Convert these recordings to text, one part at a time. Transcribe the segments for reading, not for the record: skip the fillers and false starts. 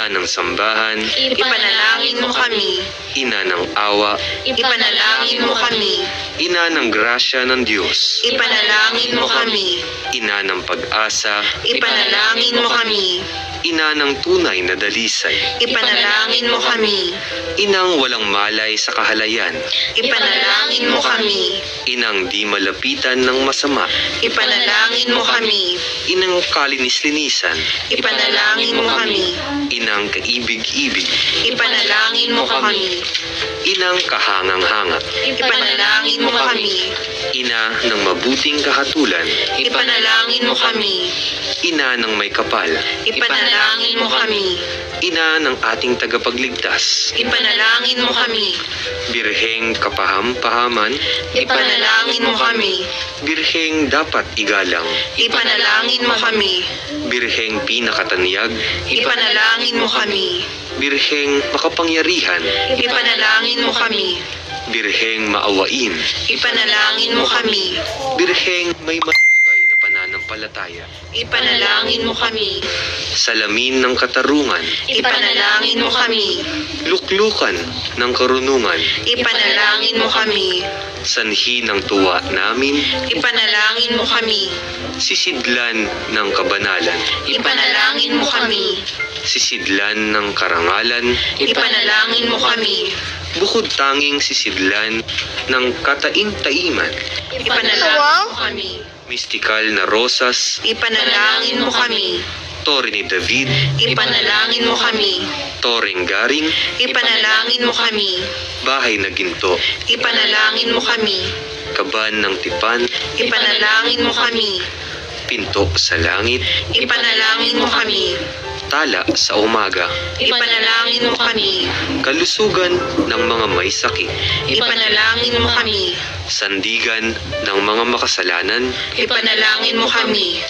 Ina ng sambahan, Ipanalangin mo kami. Ina ng awa, Ipanalangin mo kami. Ina ng grasya ng Diyos, Ipanalangin mo kami. Ina ng pag-asa, Ipanalangin mo kami. Ina ng tunay na dalisay, Ipanalangin mo kami. Inang walang malay sa kahalayan, Ipanalangin mo kami. Inang di malapitan ng masama, Ipanalangin mo kami. Inang kalinis-linisan, Ipanalangin mo kami. Inang kaibig-ibig, Ipanalangin mo kami. Inang kahangang-hanga, Ipanalangin mo kami. Ina ng mabuting kahatulan, Ipanalangin mo kami. Ina ng may kapal, Ipanalangin mo kami. Ina ng ating tagapagligtas, Ipanalangin mo kami. Birheng kapaham-pahaman, Ipanalangin mo kami. Birheng dapat igalang, Ipanalangin mo kami. Birheng pinakatanyag, Ipanalangin mo kami. Birheng makapangyarihan, Ipanalangin mo kami. Birheng maawain, Ipanalangin mo kami. Birheng may matibay na pananampalataya, Ipanalangin mo kami. salamin ng katarungan, Ipanalangin mo kami. luklukan ng karunungan, Ipanalangin mo kami. sanhi ng tuwa namin, Ipanalangin mo kami. sisidlan ng kabanalan, Ipanalangin mo kami. sisidlan ng karangalan, Ipanalangin mo kami. bukod tanging sisidlan ng kataim-taiman, Ipanalangin mo kami. mistikal na rosas, Ipanalangin mo kami. tore ni David, Ipanalangin mo kami. toreng garing, Ipanalangin mo kami. bahay na ginto, Ipanalangin mo kami. kaban ng tipan, Ipanalangin mo kami. pinto sa langit, Ipanalangin mo kami. tala sa umaga, Ipanalangin mo kami. kalusugan ng mga may sakit, Ipanalangin mo kami. sandigan ng mga makasalanan, Ipanalangin mo kami.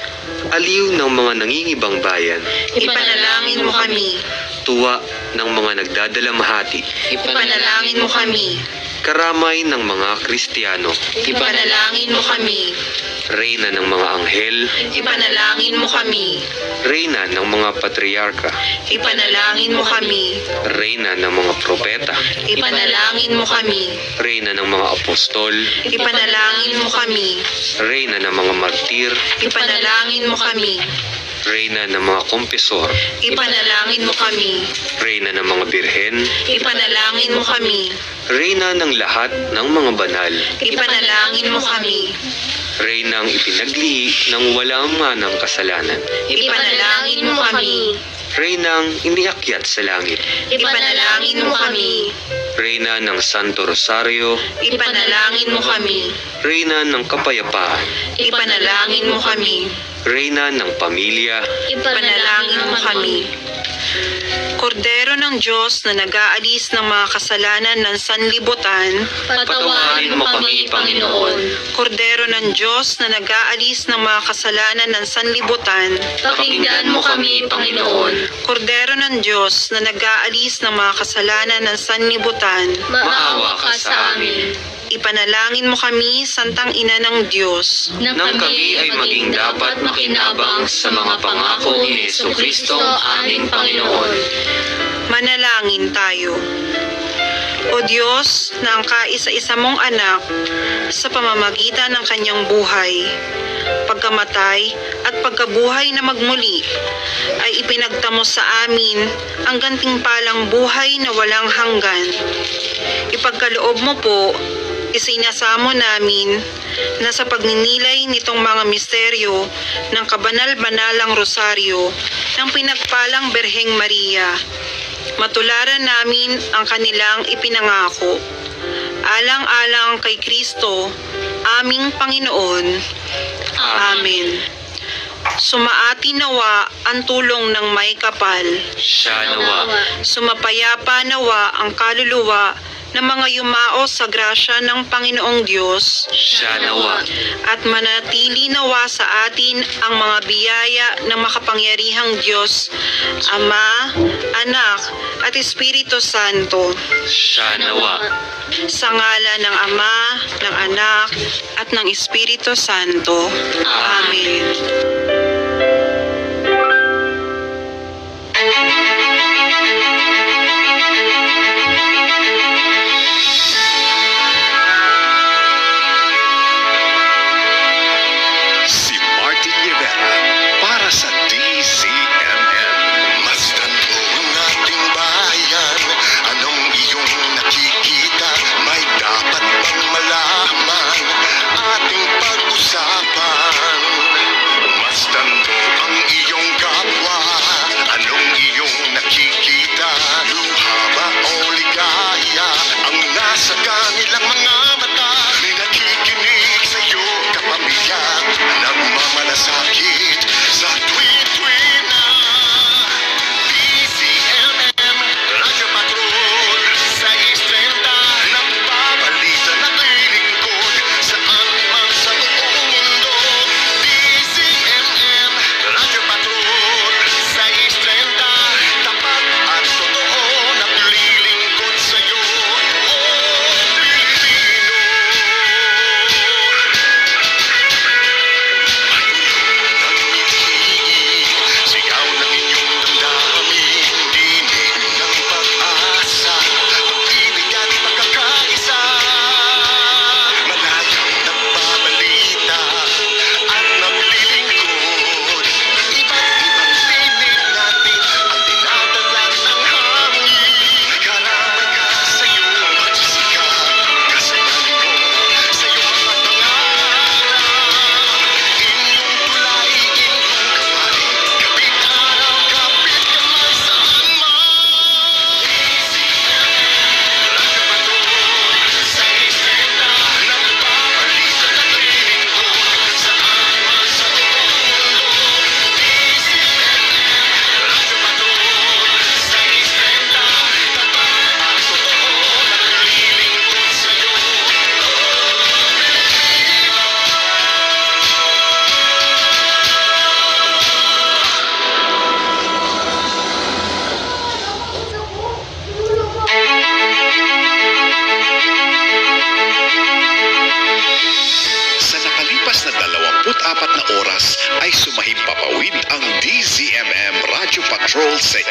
aliw ng mga nangingibang bayan, Ipanalangin mo kami. tuwa ng mga nagdadalamhati, Ipanalangin mo kami. karamay ng mga Kristiyano, Ipanalangin mo kami. reyna ng mga anghel, Ipanalangin mo kami. reyna ng mga patriarka, Ipanalangin mo kami. reyna ng mga propeta, Ipanalangin mo kami. reyna ng mga apostol, Ipanalangin mo kami. reyna ng mga martir, Ipanalangin mo kami. reyna ng mga kompesor, Ipanalangin mo kami. reyna ng mga birhen, Ipanalangin mo kami. reyna ng lahat ng mga banal, Ipanalangin mo kami. reynang ipinaglihi ng walang manang kasalanan, Ipanalangin mo kami. reynang iniakyat sa langit, Ipanalangin mo kami. reyna ng Santo Rosario, Ipanalangin mo kami. reyna ng kapayapaan, Ipanalangin mo kami. reyna ng pamilya, Ipanalangin mo kami. Kordero ng Diyos na nag-aalis ng mga kasalanan ng sanlibutan, Patawarin mo kami, Panginoon. Kordero ng Diyos na nag-aalis ng mga kasalanan ng sanlibutan, Pakinggan mo kami, Panginoon. Kordero ng Diyos na nag-aalis ng mga kasalanan ng sanlibutan, Maawa ka sa amin. ipanalangin mo kami, Santang Ina ng Diyos. Nang kami ay maging dapat makinabang sa mga pangako ni Jesucristo, aming Panginoon. Manalangin tayo. O Diyos, na ang kaisa-isa mong anak sa pamamagitan ng kanyang buhay, pagkamatay at pagkabuhay na magmuli, ay ipinagtamo sa amin ang gantimpalang buhay na walang hanggan. Ipagkaloob mo po, isinasamo namin na sa pagninilay nitong mga misteryo ng kabanal-banalang rosaryo ng pinagpalang Berheng Maria, matularan namin ang kanilang ipinangako. Alang-alang kay Kristo, aming Panginoon. Amen. Sumaati nawa ang tulong ng may kapal. siya nawa, Sumapayapa nawa ang kaluluwa ng mga yumao sa grasya ng Panginoong Diyos, siya nawa, at manatili nawa sa atin ang mga biyaya ng makapangyarihang Diyos, Ama, Anak, at Espiritu Santo. siya nawa, Sa ngalan ng Ama, ng Anak, at ng Espiritu Santo. Amen.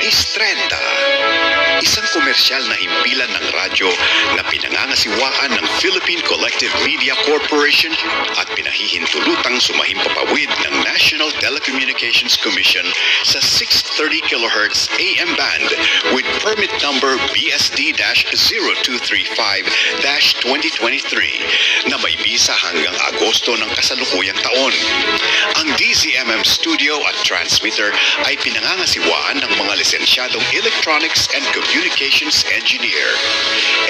6:30. Isang komersyal na himpilan ng radyo na pinangangasiwaan ng Philippine Collective Media Corporation at pinahihintulutang sumahimpapawid ng National Telecommunications Commission sa 630 kHz AM band with permit number BSD-0235-2023 na may bisa hanggang Agosto ng kasalukuyang taon. Ang DZMM studio at transmitter ay pinangangasiwaan ng mga lisensyadong Electronics and Communications Engineer.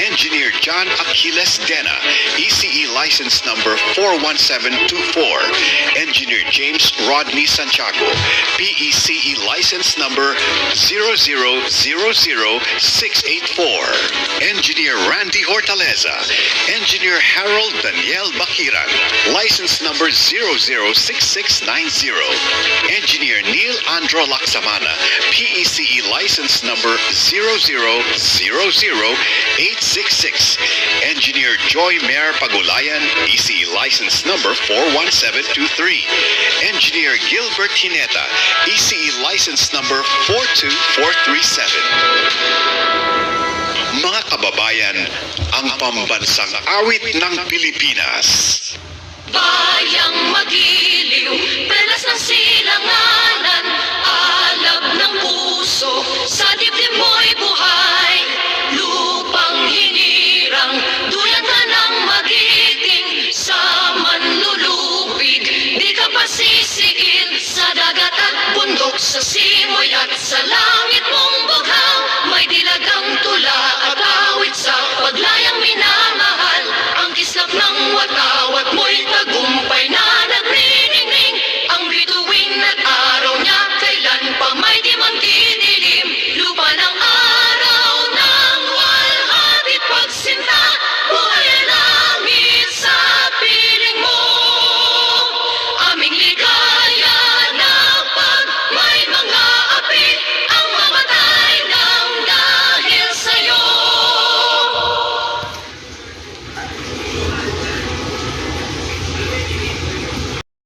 Engineer John Aquiles Dena, ECE license number 41724. Engineer James Rodney Santiago, PECE license number 0000684. Engineer Randy Hortaleza. Engineer Harold Daniel Bakiran, license number 006690. Engineer Neil Andro Laksamana, PECE license number 0000866. Engineer Joy Mayor Pagulayan, ECE license number 41723. Engineer Gilbert Hineta, ECE license number 42437. Mga kababayan, ang pambansang awit ng Pilipinas. Bayang magiliw, pelas ng silanganan, alab ng puso, sa dibdib mo'y buhay. Lupang hinirang, duyan ka ng magiting, sa manlulupig, di ka pasisiil, sa dagat at bundok, sa simoy at sa langit.